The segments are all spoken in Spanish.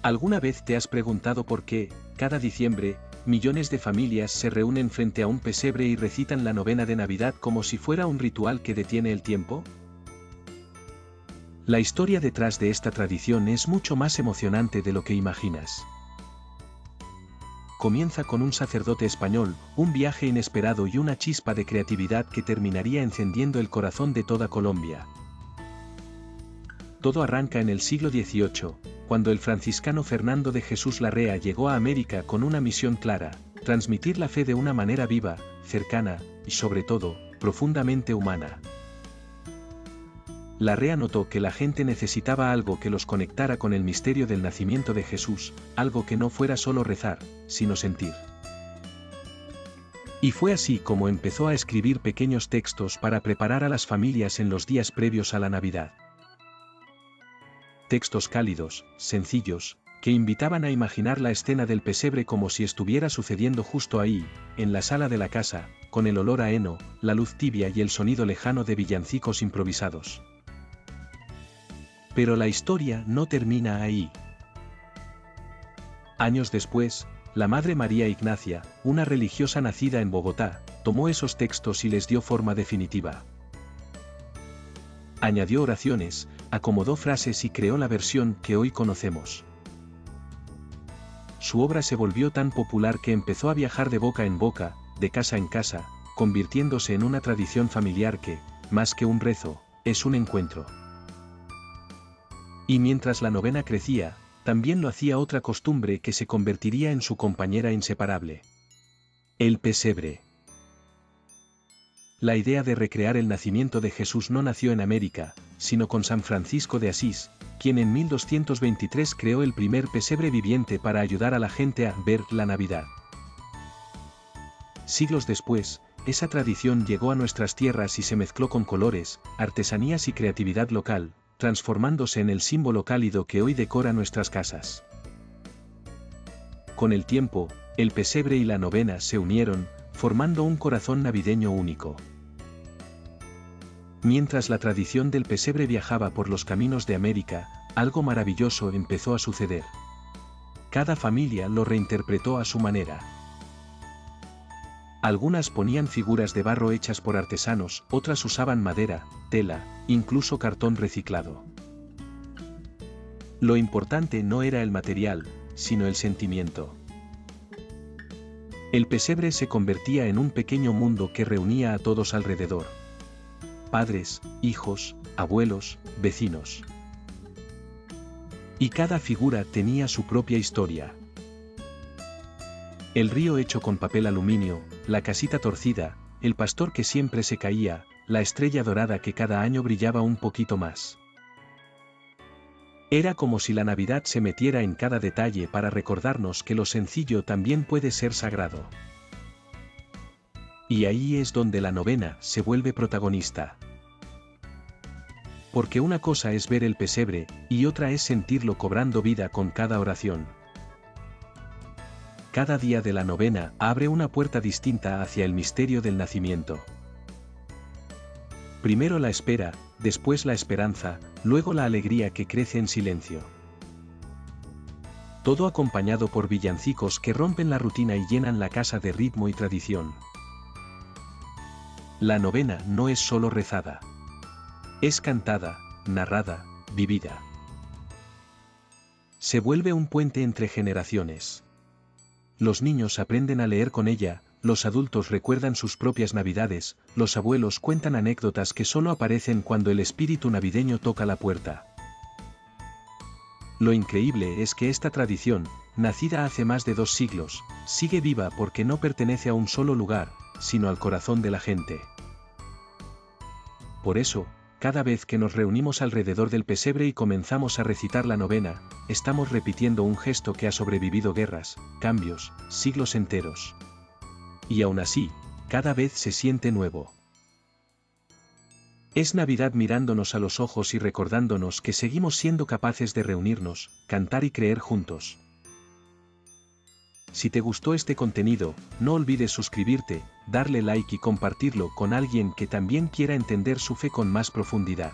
¿Alguna vez te has preguntado por qué, cada diciembre, millones de familias se reúnen frente a un pesebre y recitan la novena de Navidad como si fuera un ritual que detiene el tiempo? La historia detrás de esta tradición es mucho más emocionante de lo que imaginas. Comienza con un sacerdote español, un viaje inesperado y una chispa de creatividad que terminaría encendiendo el corazón de toda Colombia. Todo arranca en el siglo XVIII, cuando el franciscano Fernando de Jesús Larrea llegó a América con una misión clara: transmitir la fe de una manera viva, cercana, y sobre todo, profundamente humana. Larrea notó que la gente necesitaba algo que los conectara con el misterio del nacimiento de Jesús, algo que no fuera solo rezar, sino sentir. Y fue así como empezó a escribir pequeños textos para preparar a las familias en los días previos a la Navidad. Textos cálidos, sencillos, que invitaban a imaginar la escena del pesebre como si estuviera sucediendo justo ahí, en la sala de la casa, con el olor a heno, la luz tibia y el sonido lejano de villancicos improvisados. Pero la historia no termina ahí. Años después, la Madre María Ignacia, una religiosa nacida en Bogotá, tomó esos textos y les dio forma definitiva. Añadió oraciones, acomodó frases y creó la versión que hoy conocemos. Su obra se volvió tan popular que empezó a viajar de boca en boca, de casa en casa, convirtiéndose en una tradición familiar que, más que un rezo, es un encuentro. Y mientras la novena crecía, también lo hacía otra costumbre que se convertiría en su compañera inseparable: el pesebre. La idea de recrear el nacimiento de Jesús no nació en América, sino con San Francisco de Asís, quien en 1223 creó el primer pesebre viviente para ayudar a la gente a ver la Navidad. Siglos después, esa tradición llegó a nuestras tierras y se mezcló con colores, artesanías y creatividad local, transformándose en el símbolo cálido que hoy decora nuestras casas. Con el tiempo, el pesebre y la novena se unieron, formando un corazón navideño único. Mientras la tradición del pesebre viajaba por los caminos de América, algo maravilloso empezó a suceder. Cada familia lo reinterpretó a su manera. Algunas ponían figuras de barro hechas por artesanos, otras usaban madera, tela, incluso cartón reciclado. Lo importante no era el material, sino el sentimiento. El pesebre se convertía en un pequeño mundo que reunía a todos alrededor: padres, hijos, abuelos, vecinos. Y cada figura tenía su propia historia. El río hecho con papel aluminio, la casita torcida, el pastor que siempre se caía, la estrella dorada que cada año brillaba un poquito más. Era como si la Navidad se metiera en cada detalle para recordarnos que lo sencillo también puede ser sagrado. Y ahí es donde la novena se vuelve protagonista. Porque una cosa es ver el pesebre, y otra es sentirlo cobrando vida con cada oración. Cada día de la novena abre una puerta distinta hacia el misterio del nacimiento. Primero la espera, después la esperanza, luego la alegría que crece en silencio. Todo acompañado por villancicos que rompen la rutina y llenan la casa de ritmo y tradición. La novena no es solo rezada. Es cantada, narrada, vivida. Se vuelve un puente entre generaciones. Los niños aprenden a leer con ella, los adultos recuerdan sus propias navidades, los abuelos cuentan anécdotas que solo aparecen cuando el espíritu navideño toca la puerta. Lo increíble es que esta tradición, nacida hace más de 2 siglos, sigue viva porque no pertenece a un solo lugar, sino al corazón de la gente. Por eso, cada vez que nos reunimos alrededor del pesebre y comenzamos a recitar la novena, estamos repitiendo un gesto que ha sobrevivido guerras, cambios, siglos enteros. Y aún así, cada vez se siente nuevo. Es Navidad mirándonos a los ojos y recordándonos que seguimos siendo capaces de reunirnos, cantar y creer juntos. Si te gustó este contenido, no olvides suscribirte, darle like y compartirlo con alguien que también quiera entender su fe con más profundidad.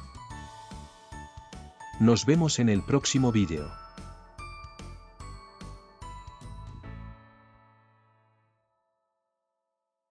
Nos vemos en el próximo vídeo.